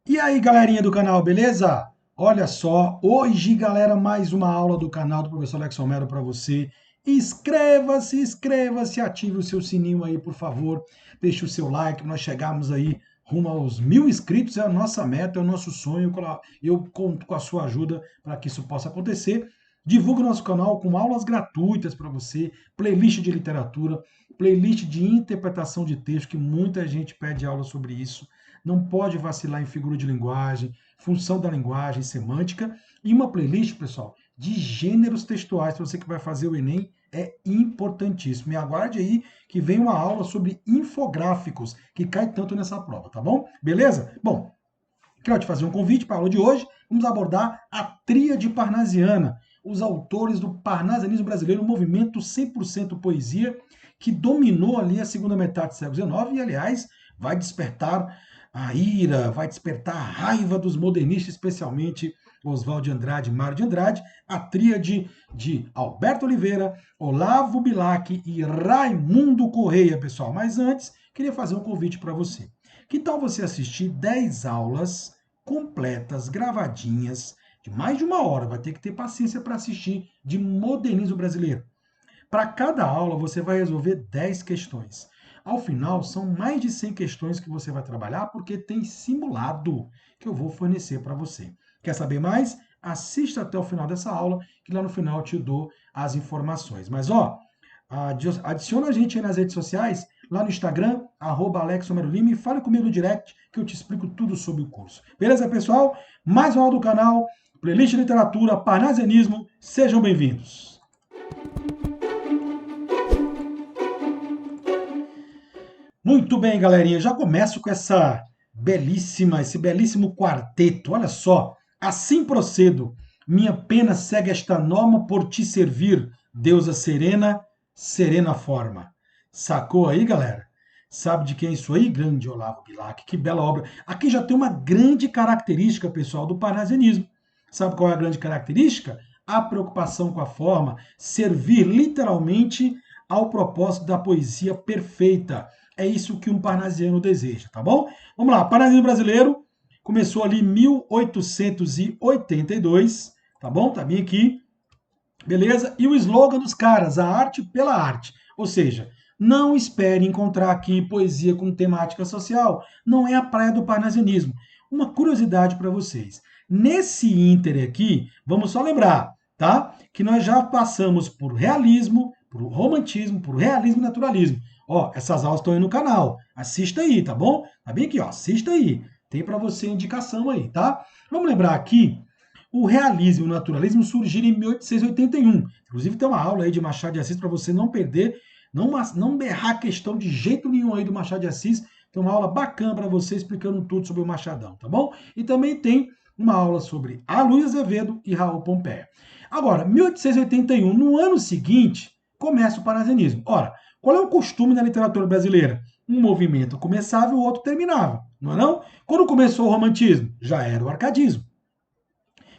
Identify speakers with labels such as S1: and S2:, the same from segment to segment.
S1: E aí, galerinha do canal, beleza? Olha só, hoje, galera, mais uma aula do canal do professor Alex Romero para você. Inscreva-se, inscreva-se, ative o seu sininho aí, por favor. Deixe o seu like, nós chegamos aí rumo aos 1.000 inscritos, é a nossa meta, é o nosso sonho. Eu conto com a sua ajuda para que isso possa acontecer. Divulgue o nosso canal com aulas gratuitas para você, playlist de literatura, playlist de interpretação de texto, que muita gente pede aula sobre isso. Não pode vacilar em figura de linguagem, função da linguagem, semântica. E uma playlist, pessoal, de gêneros textuais, para você que vai fazer o Enem, é importantíssimo. E aguarde aí que vem uma aula sobre infográficos, que cai tanto nessa prova, tá bom? Beleza? Bom, quero te fazer um convite para a aula de hoje. Vamos abordar a tríade parnasiana, os autores do parnasianismo brasileiro, um movimento 100% poesia, que dominou ali a segunda metade do século XIX e, aliás, vai despertar a ira, vai despertar a raiva dos modernistas, especialmente Oswald de Andrade, Mário de Andrade, a tríade de Alberto Oliveira, Olavo Bilac e Raimundo Correia, pessoal. Mas antes, queria fazer um convite para você. Que tal você assistir 10 aulas completas, gravadinhas, de mais de uma hora, vai ter que ter paciência para assistir, de modernismo brasileiro. Para cada aula, você vai resolver 10 questões. Ao final, são mais de 100 questões que você vai trabalhar, porque tem simulado que eu vou fornecer para você. Quer saber mais? Assista até o final dessa aula, que lá no final eu te dou as informações. Mas, ó, adiciona a gente aí nas redes sociais, lá no Instagram, @AlexRomeroLima, e fale comigo no direct, que eu te explico tudo sobre o curso. Beleza, pessoal? Mais uma aula do canal, playlist de literatura, parnasianismo, sejam bem-vindos. Muito bem, galerinha. Já começo com esse belíssimo quarteto. Olha só. Assim procedo. Minha pena segue esta norma por te servir, deusa serena, serena forma. Sacou aí, galera? Sabe de quem é isso aí? Grande Olavo Bilac. Que bela obra. Aqui já tem uma grande característica, pessoal, do parnasianismo. Sabe qual é a grande característica? A preocupação com a forma, servir literalmente ao propósito da poesia perfeita. É isso que um parnasiano deseja, tá bom? Vamos lá, Parnasianismo brasileiro começou ali em 1882, tá bom? Tá bem aqui, beleza? E o slogan dos caras, a arte pela arte. Ou seja, não espere encontrar aqui poesia com temática social, não é a praia do parnasianismo. Uma curiosidade para vocês. Nesse ínter aqui, vamos só lembrar, tá? Que nós já passamos por realismo, por romantismo, por realismo e naturalismo. Ó, essas aulas estão aí no canal. Assista aí, tá bom? Tá bem aqui, ó. Assista aí. Tem para você indicação aí, tá? Vamos lembrar aqui, o realismo e o naturalismo surgiram em 1881. Inclusive tem uma aula aí de Machado de Assis para você não perder, não berrar a questão de jeito nenhum aí do Machado de Assis. Tem uma aula bacana para você explicando tudo sobre o Machadão, tá bom? E também tem uma aula sobre Aloysio Azevedo e Raul Pompeia. Agora, 1881, no ano seguinte, começa o parnasianismo. Ora, qual é o costume na literatura brasileira? Um movimento começava e o outro terminava, não é não? Quando começou o romantismo, já era o arcadismo.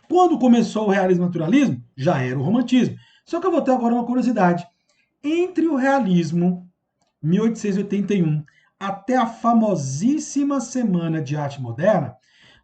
S1: Quando começou o realismo e naturalismo, já era o romantismo. Só que eu vou ter agora uma curiosidade. Entre o realismo, 1881, até a famosíssima Semana de Arte Moderna,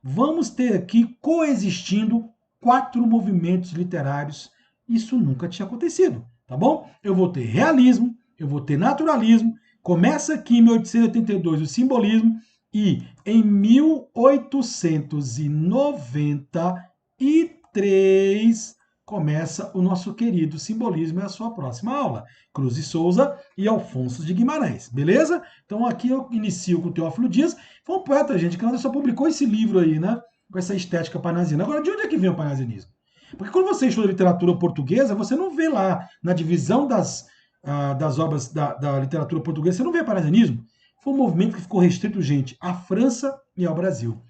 S1: vamos ter aqui coexistindo 4 movimentos literários. Isso nunca tinha acontecido, tá bom? Eu vou ter realismo, eu vou ter naturalismo, começa aqui em 1882 o simbolismo, e em 1893 começa o nosso querido simbolismo, é a sua próxima aula. Cruz e Souza e Alfonso de Guimarães, beleza? Então aqui eu inicio com o Teófilo Dias, foi um poeta, gente, que só publicou esse livro aí, né? Com essa estética parnasiana. Agora, de onde é que vem o parnasianismo? Porque quando você estuda literatura portuguesa, você não vê lá, na divisão das obras da literatura portuguesa, você não vê parnasianismo. Foi um movimento que ficou restrito, gente, à França e ao Brasil.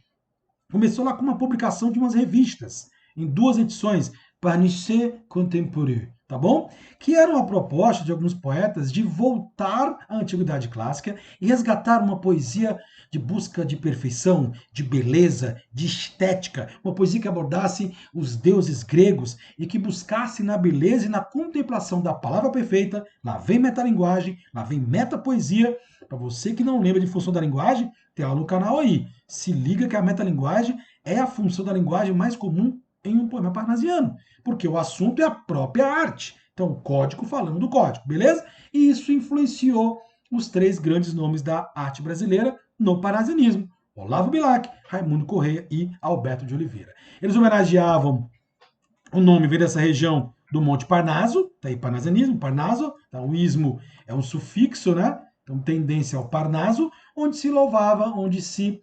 S1: Começou lá com uma publicação de umas revistas, em 2 edições, Parnasset Contemporain, tá bom? Que era uma proposta de alguns poetas de voltar à antiguidade clássica e resgatar uma poesia de busca de perfeição, de beleza, de estética, uma poesia que abordasse os deuses gregos e que buscasse na beleza e na contemplação da palavra perfeita. Lá vem metalinguagem, lá vem metapoesia. Para você que não lembra de função da linguagem, tem aula no canal aí. Se liga que a metalinguagem é a função da linguagem mais comum em um poema parnasiano, porque o assunto é a própria arte. Então, o código falando do código, beleza? E isso influenciou os três grandes nomes da arte brasileira no parnasianismo: Olavo Bilac, Raimundo Corrêa e Alberto de Oliveira. Eles homenageavam, o nome veio dessa região do Monte Parnaso, daí parnasianismo, Parnaso, então o ismo é um sufixo, né? Então tendência ao Parnaso, onde se louvava, onde se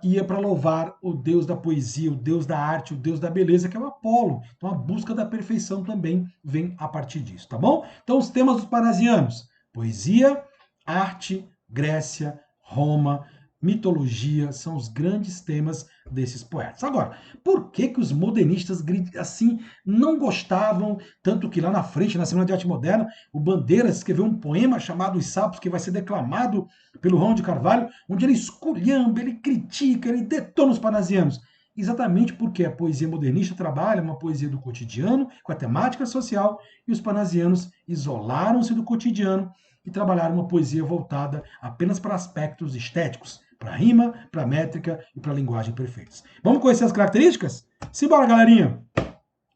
S1: ia para louvar o deus da poesia, o deus da arte, o deus da beleza, que é o Apolo. Então a busca da perfeição também vem a partir disso, tá bom? Então os temas dos parnasianos: poesia, arte, Grécia, Roma, mitologia, são os grandes temas desses poetas. Agora, por que que os modernistas assim não gostavam, tanto que lá na frente, na Semana de Arte Moderna, o Bandeiras escreveu um poema chamado Os Sapos, que vai ser declamado pelo João de Carvalho, onde ele esculhamba, ele critica, ele detona os parnasianos. Exatamente porque a poesia modernista trabalha uma poesia do cotidiano, com a temática social, e os parnasianos isolaram-se do cotidiano e trabalharam uma poesia voltada apenas para aspectos estéticos, para rima, para métrica e para linguagem perfeitas. Vamos conhecer as características? Simbora, galerinha!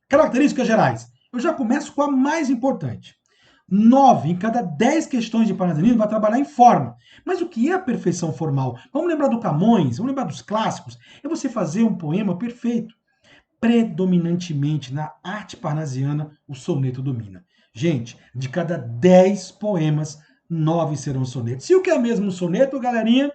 S1: Características gerais. Eu já começo com a mais importante. 9 em cada 10 questões de parnasianismo vai trabalhar em forma. Mas o que é a perfeição formal? Vamos lembrar do Camões, vamos lembrar dos clássicos. É você fazer um poema perfeito. Predominantemente na arte parnasiana, o soneto domina. Gente, de cada 10 poemas, 9 serão sonetos. E o que é mesmo um soneto, galerinha?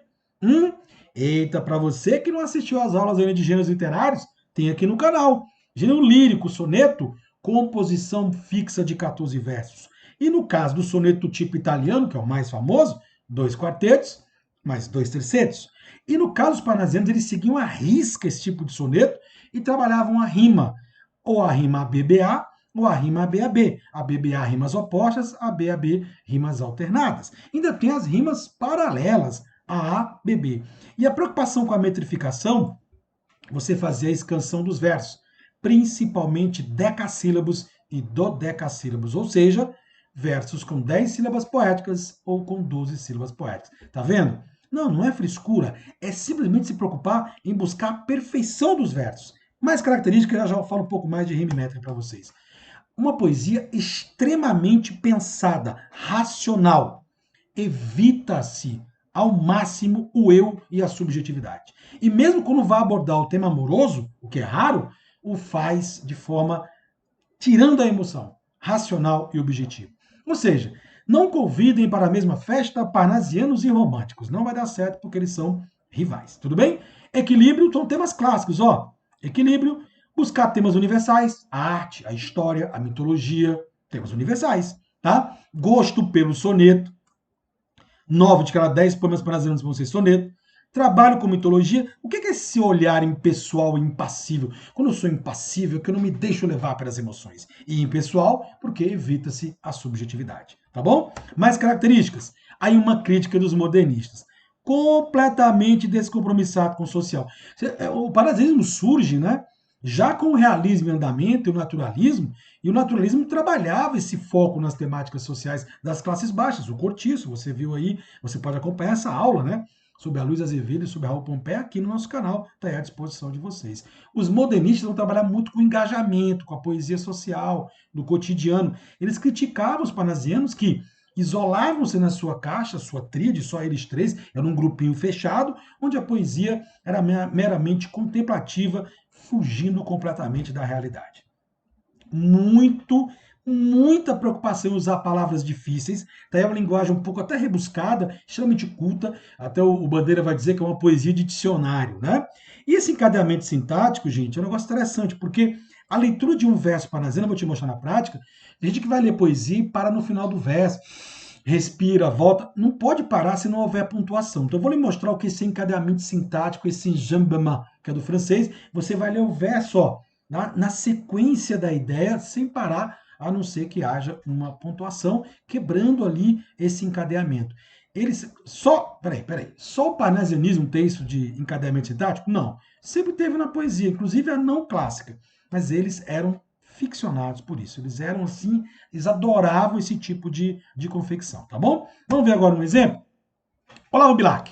S1: Eita, para você que não assistiu às aulas ainda de gêneros literários, tem aqui no canal. Gênero lírico, soneto, composição fixa de 14 versos. E no caso do soneto tipo italiano, que é o mais famoso, 2 quartetos, mais 2 tercetos. E no caso dos parnasianos, eles seguiam à risca esse tipo de soneto e trabalhavam a rima, ou a rima ABBA, ou a rima ABAB. A BBA rimas opostas, a BAB rimas alternadas. Ainda tem as rimas paralelas, a BB. E a preocupação com a metrificação, você fazia a escansão dos versos, principalmente decassílabos e dodecassílabos, ou seja, versos com 10 sílabas poéticas ou com 12 sílabas poéticas. Tá vendo? Não, não é frescura, é simplesmente se preocupar em buscar a perfeição dos versos. Mais características, eu já falo um pouco mais de rima e métrica para vocês. Uma poesia extremamente pensada, racional. Evita-se ao máximo o eu e a subjetividade. E mesmo quando vai abordar o tema amoroso, o que é raro, o faz de forma tirando a emoção, racional e objetivo. Ou seja, não convidem para a mesma festa parnasianos e românticos. Não vai dar certo porque eles são rivais. Tudo bem? Equilíbrio são temas clássicos, ó. Equilíbrio, buscar temas universais, a arte, a história, a mitologia, temas universais, tá? Gosto pelo soneto, 9 de cada 10 poemas parnasianos vão ser soneto. Trabalho com mitologia. O que é esse olhar impessoal e impassível? Quando eu sou impassível, é que eu não me deixo levar pelas emoções. E impessoal, porque evita-se a subjetividade. Tá bom? Mais características. Aí uma crítica dos modernistas. Completamente descompromissado com o social. O parnasianismo surge, né? Já com o realismo em andamento e o naturalismo trabalhava esse foco nas temáticas sociais das classes baixas, o cortiço, você viu aí, você pode acompanhar essa aula, né? Sobre a Luiz Azevedo e sobre a Raul Pompeia aqui no nosso canal, está aí à disposição de vocês. Os modernistas vão trabalhar muito com o engajamento, com a poesia social, do cotidiano. Eles criticavam os parnasianos que isolavam-se na sua caixa, sua tríade, só eles três, era um grupinho fechado, onde a poesia era meramente contemplativa, fugindo completamente da realidade. Muita preocupação em usar palavras difíceis, tá aí uma linguagem um pouco até rebuscada, extremamente culta, até o Bandeira vai dizer que é uma poesia de dicionário, né? E esse encadeamento sintático, gente, é um negócio interessante, porque a leitura de um verso parnasiano, eu vou te mostrar na prática, tem gente que vai ler poesia e para no final do verso, respira, volta, não pode parar se não houver pontuação. Então eu vou lhe mostrar o que é esse encadeamento sintático, esse enjambement, que é do francês, você vai ler o verso, ó, na sequência da ideia, sem parar, a não ser que haja uma pontuação, quebrando ali esse encadeamento. Eles só, só o parnasianismo tem isso de encadeamento sintático? Não. Sempre teve na poesia, inclusive a não clássica. Mas eles eram ficcionados por isso. Eles eram assim, eles adoravam esse tipo de confecção, tá bom? Vamos ver agora um exemplo? Olavo Bilac.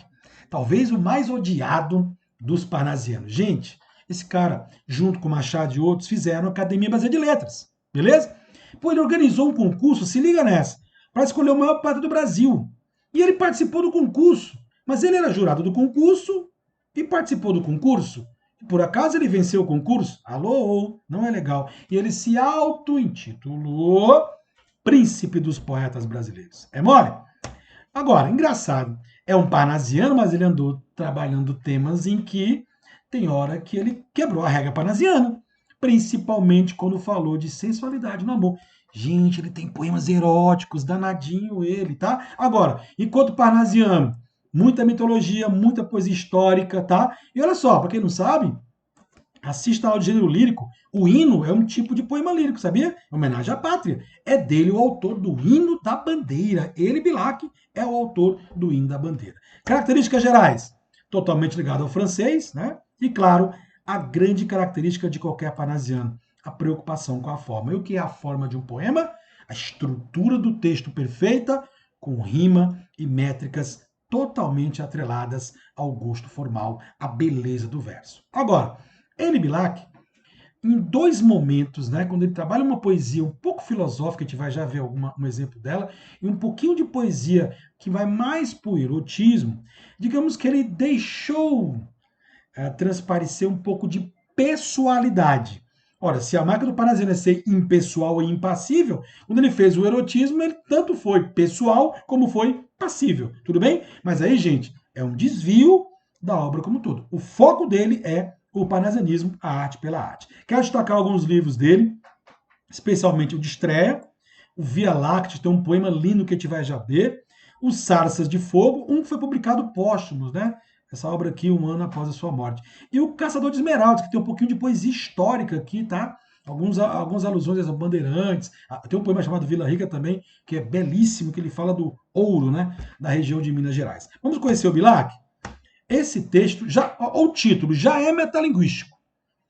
S1: talvez o mais odiado dos parnasianos. Gente, esse cara, junto com Machado e outros, fizeram a Academia Brasileira de Letras, beleza? Pô, ele organizou um concurso, se liga nessa, para escolher o maior poeta do Brasil. E ele participou do concurso, mas ele era jurado do concurso e participou do concurso. Por acaso ele venceu o concurso? Alô, não é legal. E ele se auto-intitulou Príncipe dos Poetas Brasileiros. É mole? Agora, engraçado, é um parnasiano, mas ele andou trabalhando temas em que tem hora que ele quebrou a regra parnasiana, principalmente quando falou de sensualidade no amor. Gente, ele tem poemas eróticos, danadinho ele, tá? Agora, enquanto parnasiano, muita mitologia, muita poesia histórica, tá? E olha só, para quem não sabe, assista ao gênero lírico. O hino é um tipo de poema lírico, sabia? É homenagem à pátria. É dele o autor do hino da bandeira. Ele, Bilac, é o autor do hino da bandeira. Características gerais. Totalmente ligado ao francês, né? E, claro, a grande característica de qualquer parnasiano, a preocupação com a forma. E o que é a forma de um poema? A estrutura do texto perfeita, com rima e métricas totalmente atreladas ao gosto formal, à beleza do verso. Agora, N. Bilac, em dois momentos, né, quando ele trabalha uma poesia um pouco filosófica, a gente vai já ver um exemplo dela, e um pouquinho de poesia que vai mais para o erotismo, digamos que ele deixou transparecer um pouco de pessoalidade. Ora, se a marca do Parnasiano é ser impessoal e impassível, quando ele fez o erotismo, ele tanto foi pessoal como foi passível, tudo bem? Mas aí, gente, é um desvio da obra como um todo. O foco dele é o parnasianismo, a arte pela arte. Quero destacar alguns livros dele, especialmente o de estreia, o Via Láctea, tem um poema lindo que a gente vai já ver, os Sarças de Fogo, um que foi publicado póstumo, né? Essa obra aqui, um ano após a sua morte. E o Caçador de Esmeraldas, que tem um pouquinho de poesia histórica aqui, tá? Algumas alusões a bandeirantes. Tem um poema chamado Vila Rica também, que é belíssimo, que ele fala do ouro, né? Da região de Minas Gerais. Vamos conhecer o Bilac? Esse texto, o título, já é metalinguístico.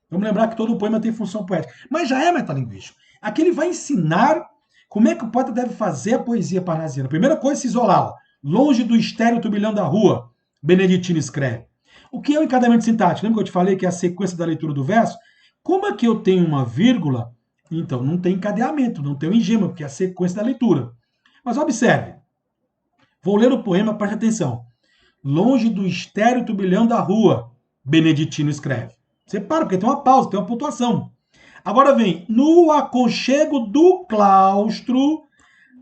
S1: Vamos lembrar que todo poema tem função poética, mas já é metalinguístico. Aqui ele vai ensinar como é que o poeta deve fazer a poesia parnasiana. Primeira coisa, se isolar. Ó. Longe do estéreo turbilhão da rua, Beneditino escreve. O que é o encadeamento sintático? Lembra que eu te falei que é a sequência da leitura do verso? Como é que eu tenho uma vírgula? Então, não tem encadeamento, não tem o engema, porque é a sequência da leitura. Mas observe. Vou ler o poema, preste atenção. Longe do estéreo turbilhão da rua, Beneditino escreve. Você para, porque tem uma pausa, tem uma pontuação. Agora vem, no aconchego do claustro,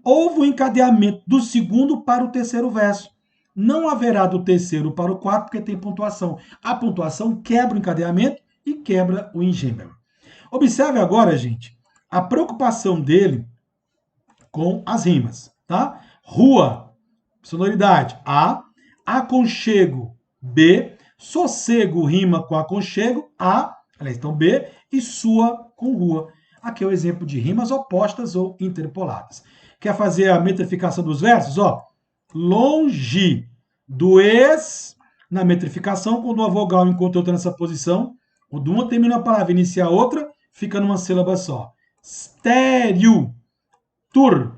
S1: houve o encadeamento do segundo para o terceiro verso. Não haverá do terceiro para o quarto, porque tem pontuação. A pontuação quebra o encadeamento e quebra o engênero. Observe agora, gente, a preocupação dele com as rimas, tá? Rua, sonoridade, A. Aconchego, B. Sossego rima com aconchego, A. Aliás, então B. E sua com rua. Aqui é o exemplo de rimas opostas ou interpoladas. Quer fazer a metrificação dos versos? Ó, longe do ex na metrificação, quando uma vogal encontra outra nessa posição, quando uma termina a palavra e inicia a outra, fica numa sílaba só. Estéreo, turbilhão,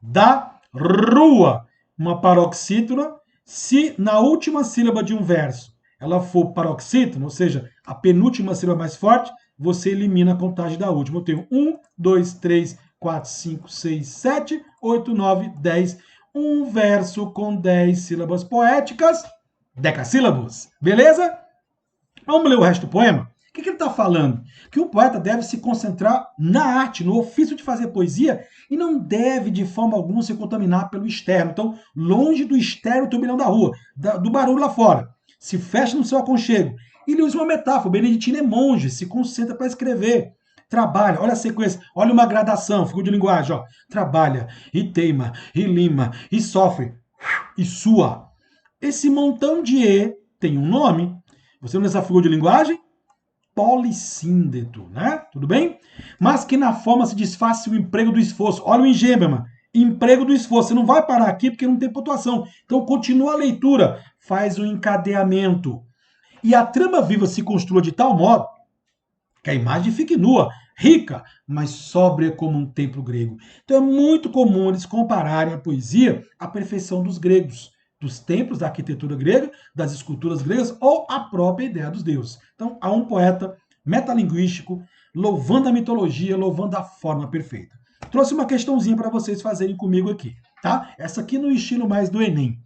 S1: da rua, uma paroxítona. Se na última sílaba de um verso ela for paroxítona, ou seja, a penúltima sílaba mais forte, você elimina a contagem da última. Eu tenho 1, 2, 3, 4, 5, 6, 7, 8, 9, 10. Um verso com 10 sílabas poéticas, decassílabos. Beleza? Vamos ler o resto do poema? O que ele está falando? Que o poeta deve se concentrar na arte, no ofício de fazer poesia, e não deve, de forma alguma, se contaminar pelo externo. Então, longe do estéreo turbilhão da rua, do barulho lá fora. Se fecha no seu aconchego. E ele usa uma metáfora. O Beneditino é monge, se concentra para escrever. Trabalha, olha a sequência, olha uma gradação, figura de linguagem, ó. Trabalha, e teima, e lima, e sofre, e sua. Esse montão de E tem um nome. Você lembra dessa figura de linguagem? Polissíndeto, né? Tudo bem? Mas que na forma se desfaça o emprego do esforço. Olha o engênero, emprego do esforço. Você não vai parar aqui porque não tem pontuação. Então continua a leitura, faz o encadeamento. E a trama viva se construa de tal modo que a imagem fique nua, rica, mas sóbria como um templo grego. Então é muito comum eles compararem a poesia à perfeição dos gregos. dos templos, da arquitetura grega, das esculturas gregas ou a própria ideia dos deuses. Então, há um poeta metalinguístico louvando a mitologia, louvando a forma perfeita. Trouxe uma questãozinha para vocês fazerem comigo aqui, tá? Essa aqui no estilo mais do Enem.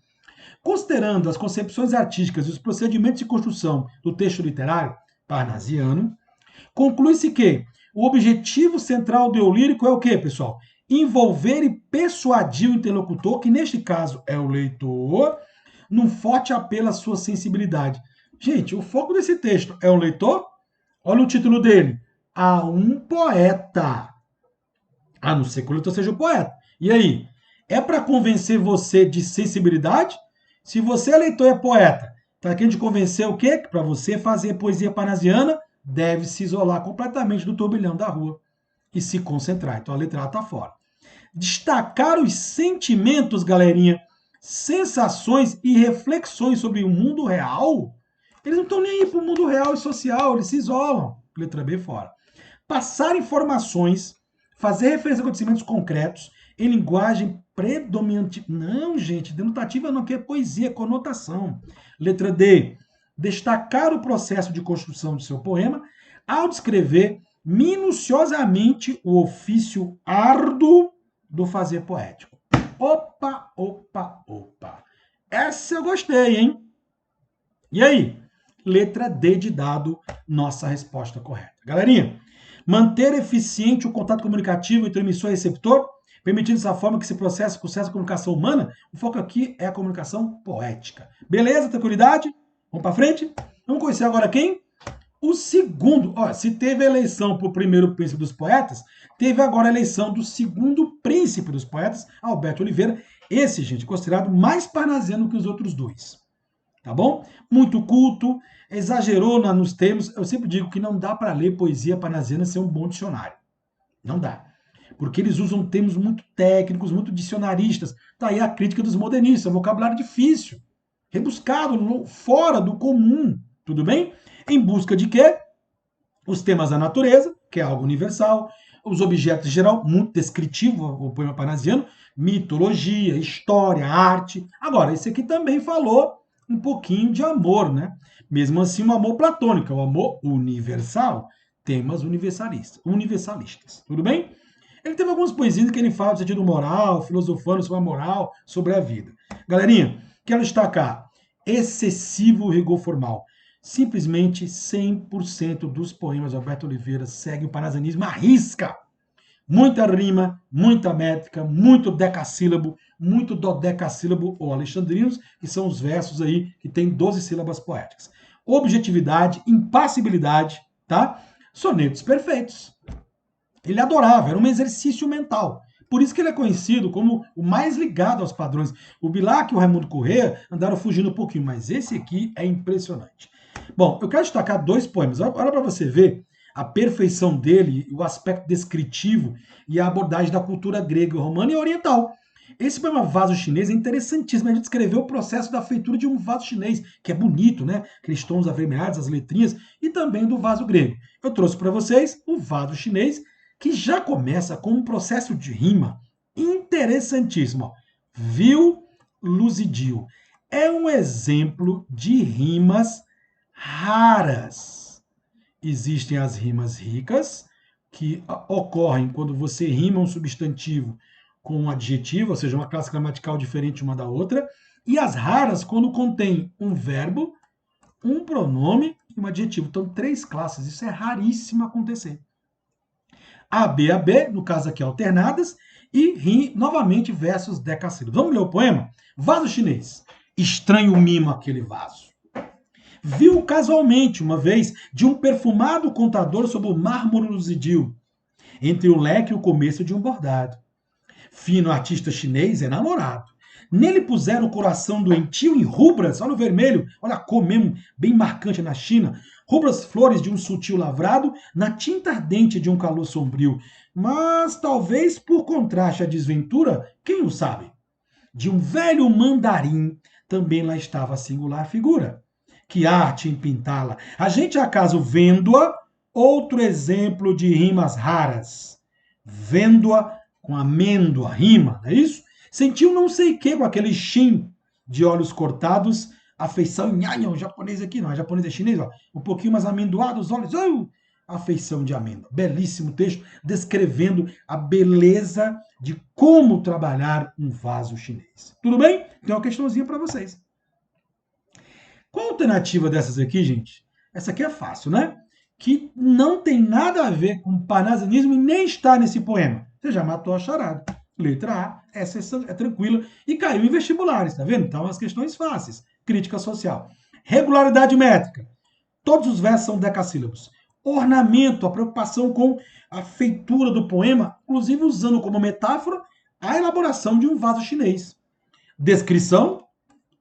S1: Considerando as concepções artísticas e os procedimentos de construção do texto literário parnasiano, conclui-se que o objetivo central do eu lírico é o quê, pessoal? Envolver e persuadir o interlocutor, que neste caso é o leitor, num forte apelo à sua sensibilidade. Gente, o foco desse texto é o leitor? Olha o título dele. A um poeta. A não ser que o leitor seja o poeta. E aí? É para convencer você de sensibilidade? Se você é leitor e é poeta, tá querendo te convencer o quê? Que para você fazer poesia parnasiana, deve se isolar completamente do turbilhão da rua e se concentrar. Então a letra A está fora. Destacar os sentimentos, galerinha, sensações e reflexões sobre o mundo real. Eles não estão nem aí para o mundo real e social, eles se isolam. Letra B fora. Passar informações, fazer referência a acontecimentos concretos em linguagem predominante. Não, gente, denotativa não, que é poesia, é conotação. Letra D. Destacar o processo de construção do seu poema ao descrever minuciosamente o ofício árduo do fazer poético. Opa, opa, opa. Essa eu gostei, hein? E aí? Letra D de dado, nossa resposta correta. Galerinha, manter eficiente o contato comunicativo entre emissor e receptor, permitindo dessa forma que se processe a comunicação humana, o foco aqui é a comunicação poética. Beleza? Tranquilidade? Vamos para frente? Vamos conhecer agora quem? O segundo. Ó, se teve a eleição para o primeiro príncipe dos poetas, teve agora a eleição do segundo príncipe dos poetas, Alberto Oliveira. Esse, gente, considerado mais parnasiano que os outros dois. Tá bom? Muito culto, exagerou nos termos. Eu sempre digo que não dá para ler poesia parnasiana sem um bom dicionário. Não dá. Porque eles usam termos muito técnicos, muito dicionaristas. Tá aí a crítica dos modernistas, vocabulário difícil, rebuscado, fora do comum. Tudo bem? Em busca de quê? Os temas da natureza, que é algo universal, os objetos em geral, muito descritivo, o poema parnasiano, mitologia, história, arte. Agora, esse aqui também falou um pouquinho de amor, né? Mesmo assim, um amor platônico, o amor universal, temas universalistas. Tudo bem? Ele teve algumas poesias que ele fala do sentido moral, filosofando sobre a moral, sobre a vida. Galerinha, quero destacar excessivo rigor formal. Simplesmente 100% dos poemas de Alberto Oliveira seguem o parnasianismo à risca. Muita rima, muita métrica, muito decassílabo, muito dodecassílabo ou alexandrinos, que são os versos aí que tem 12 sílabas poéticas. Objetividade, impassibilidade, tá? Sonetos perfeitos. Ele adorava, era um exercício mental. Por isso que ele é conhecido como o mais ligado aos padrões. O Bilac e o Raimundo Corrêa andaram fugindo um pouquinho, mas esse aqui é impressionante. Bom, eu quero destacar dois poemas. Olha para você ver a perfeição dele, o aspecto descritivo e a abordagem da cultura grega, romana e oriental. Esse poema Vaso Chinês é interessantíssimo. A gente descreveu o processo da feitura de um vaso chinês, que é bonito, né? Aqueles tons avermelhados, as letrinhas, e também do vaso grego. Eu trouxe para vocês o vaso chinês, que já começa com um processo de rima interessantíssimo. Viu, luzidio. É um exemplo de rimas raras. Existem as rimas ricas, que ocorrem quando você rima um substantivo com um adjetivo, ou seja, uma classe gramatical diferente uma da outra, e as raras quando contém um verbo, um pronome e um adjetivo. Então, 3 classes. Isso é raríssimo acontecer. A, B, no caso aqui alternadas, e novamente versos decassílabos. Vamos ler o poema? Vaso chinês. Estranho mimo aquele vaso. Viu casualmente, uma vez, de um perfumado contador sob o mármore luzidio, entre o leque e o começo de um bordado. Fino artista chinês enamorado. Nele puseram o coração doentio em rubras, olha o vermelho, olha a cor mesmo, bem marcante na China, rubras flores de um sutil lavrado, na tinta ardente de um calor sombrio. Mas talvez por contraste à desventura, quem o sabe? De um velho mandarim também lá estava a singular figura. Que arte em pintá-la! A gente acaso vendo-a, outro exemplo de rimas raras. Vendo-a com amêndoa, rima, não é isso? Sentiu não sei o que com aquele chim de olhos cortados, a feição nhanha, o japonês aqui não, o japonês é chinês, ó, um pouquinho mais amendoado, os olhos, a feição de amêndoa. Belíssimo texto descrevendo a beleza de como trabalhar um vaso chinês. Tudo bem? Tem uma questãozinha para vocês. Qual a alternativa dessas aqui, gente? Essa aqui é fácil, né? Que não tem nada a ver com parnasianismo e nem está nesse poema. Você já matou a charada. Letra A, essa é tranquila e caiu em vestibulares, tá vendo? Então, as questões fáceis. Crítica social. Regularidade métrica. Todos os versos são decassílabos. Ornamento, a preocupação com a feitura do poema, inclusive usando como metáfora a elaboração de um vaso chinês. Descrição,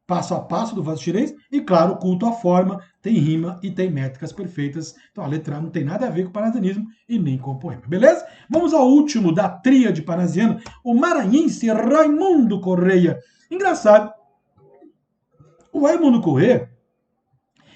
S1: passo a passo do vaso chinês, e claro, culto à forma, tem rima e tem métricas perfeitas. Então a letra A não tem nada a ver com o parnasianismo e nem com o poema, beleza? Vamos ao último da tríade parnasiana, o maranhense Raimundo Correia. Engraçado, o Raimundo Correia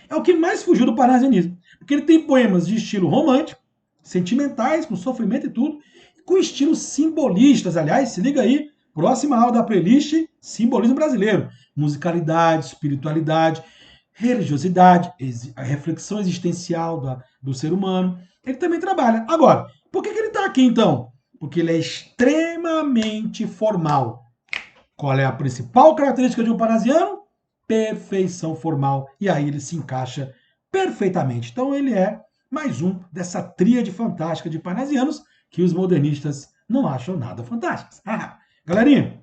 S1: é o que mais fugiu do parnasianismo, porque ele tem poemas de estilo romântico, sentimentais, com sofrimento e tudo, com estilos simbolistas. Aliás, se liga aí, próxima aula da playlist, simbolismo brasileiro. Musicalidade, espiritualidade, religiosidade, a reflexão existencial do ser humano. Ele também trabalha. Agora, por que ele está aqui então? Porque ele é extremamente formal. Qual é a principal característica de um parnasiano? Perfeição formal. E aí ele se encaixa perfeitamente. Então ele é mais um dessa tríade fantástica de parnasianos que os modernistas não acham nada fantásticos. Galerinha,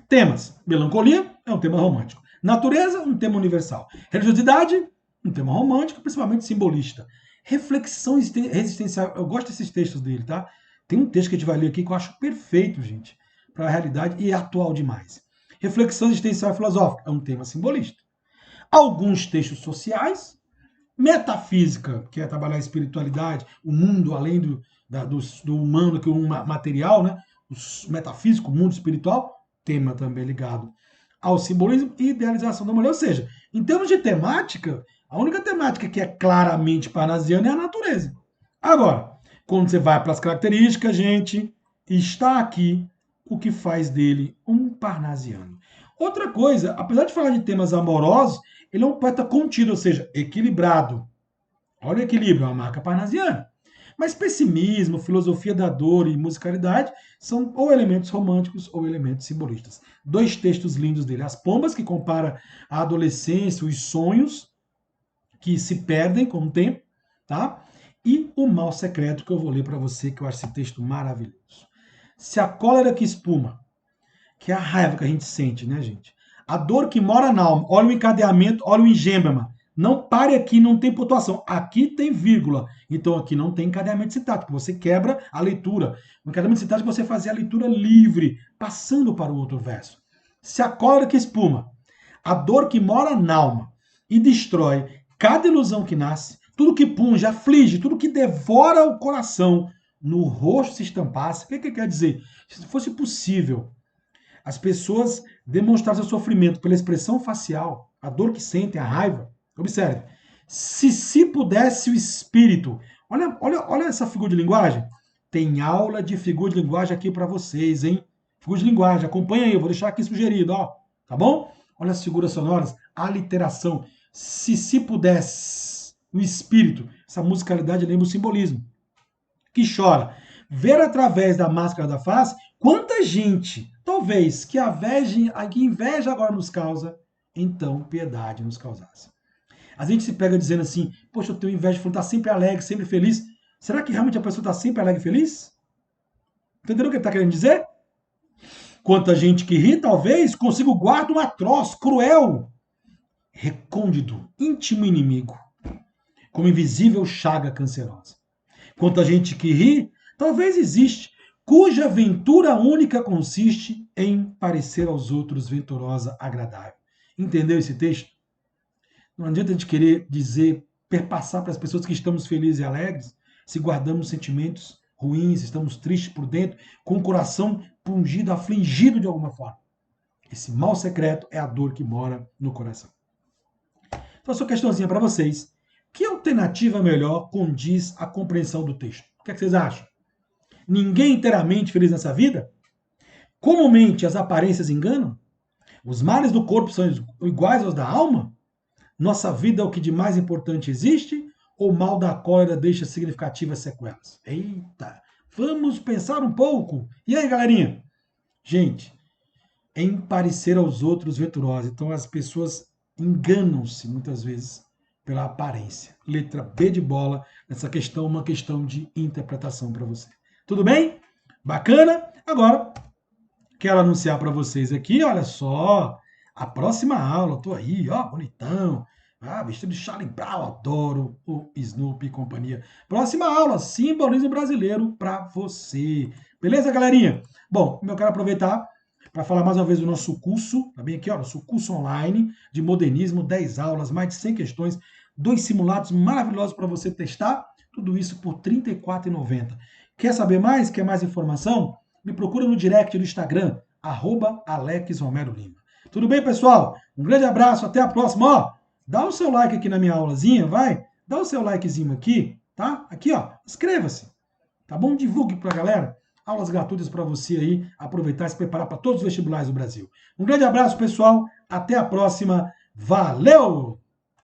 S1: temas. Melancolia é um tema romântico. Natureza, um tema universal. Religiosidade, um tema romântico, principalmente simbolista. Reflexão existencial. Eu gosto desses textos dele, tá? Tem um texto que a gente vai ler aqui que eu acho perfeito, gente, para a realidade e é atual demais. Reflexão existencial e filosófica é um tema simbolista. Alguns textos sociais. Metafísica, que é trabalhar a espiritualidade, o mundo além do humano, que é um material, né? O metafísico, o mundo espiritual, tema também ligado ao simbolismo e idealização da mulher. Ou seja, em termos de temática, a única temática que é claramente parnasiana é a natureza. Agora, quando você vai para as características, gente, está aqui o que faz dele um parnasiano. Outra coisa, apesar de falar de temas amorosos, ele é um poeta contido, ou seja, equilibrado. Olha o equilíbrio, é uma marca parnasiana. Mas pessimismo, filosofia da dor e musicalidade são ou elementos românticos ou elementos simbolistas. Dois textos lindos dele. As Pombas, que compara a adolescência, os sonhos que se perdem com o tempo, tá? E o Mal Secreto, que eu vou ler para você, que eu acho esse texto maravilhoso. Se a cólera que espuma, que é a raiva que a gente sente, né, gente? A dor que mora na alma, olha o encadeamento, olha o engêmbama. Não pare aqui, não tem pontuação. Aqui tem vírgula. Então aqui não tem encadeamento sintático. Você quebra a leitura. O encadeamento sintático é você fazer a leitura livre, passando para o outro verso. Se a cólera que espuma, a dor que mora na alma e destrói cada ilusão que nasce, tudo que punge, aflige, tudo que devora o coração, no rosto se estampasse. O que quer dizer? Se fosse possível as pessoas demonstrarem seu sofrimento pela expressão facial, a dor que sentem, a raiva. Observe. Se pudesse o espírito. Olha essa figura de linguagem. Tem aula de figura de linguagem aqui para vocês, hein? Figura de linguagem. Acompanha aí, eu vou deixar aqui sugerido, ó. Tá bom? Olha as figuras sonoras, a literação. Se pudesse o espírito, essa musicalidade lembra o simbolismo. Que chora. Ver através da máscara da face quanta gente, talvez, que inveja agora nos causa, então piedade nos causasse. A gente se pega dizendo assim, poxa, eu tenho inveja, de estar sempre alegre, sempre feliz. Será que realmente a pessoa está sempre alegre e feliz? Entenderam o que ele está querendo dizer? Quanta gente que ri, talvez, consiga o guarda um atroz, cruel, recôndito, íntimo inimigo, como invisível chaga cancerosa. Quanta gente que ri, talvez existe, cuja ventura única consiste em parecer aos outros venturosa, agradável. Entendeu esse texto? Não adianta a gente querer dizer, perpassar para as pessoas que estamos felizes e alegres, se guardamos sentimentos ruins, estamos tristes por dentro, com o coração pungido, afligido de alguma forma. Esse mal secreto é a dor que mora no coração. Então, essa questãozinha para vocês. Que alternativa melhor condiz à compreensão do texto? O que vocês acham? Ninguém inteiramente feliz nessa vida? Comumente as aparências enganam? Os males do corpo são iguais aos da alma? Nossa vida é o que de mais importante existe? Ou o mal da cólera deixa significativas sequelas? Eita, vamos pensar um pouco. E aí, galerinha? Gente, em parecer aos outros virtuosos. Então as pessoas enganam-se muitas vezes pela aparência. Letra B de bola, essa questão, uma questão de interpretação para você. Tudo bem? Bacana? Agora, quero anunciar para vocês aqui, olha só, a próxima aula, tô aí, ó, bonitão, vestido de Charlie Brown, adoro o Snoopy e companhia. Próxima aula, simbolismo brasileiro para você. Beleza, galerinha? Bom, eu quero aproveitar para falar mais uma vez do nosso curso, tá bem aqui, ó, nosso curso online de modernismo, 10 aulas, mais de 100 questões, 2 simulados maravilhosos para você testar, tudo isso por R$ 34,90. Quer saber mais? Quer mais informação? Me procura no direct do Instagram, @AlexRomeroLima. Tudo bem, pessoal? Um grande abraço, até a próxima. Ó, dá o seu like aqui na minha aulazinha, vai? Dá o seu likezinho aqui, tá? Aqui, ó, inscreva-se, tá bom? Divulgue pra galera. Aulas gratuitas para você aí aproveitar e se preparar para todos os vestibulares do Brasil. Um grande abraço, pessoal. Até a próxima. Valeu!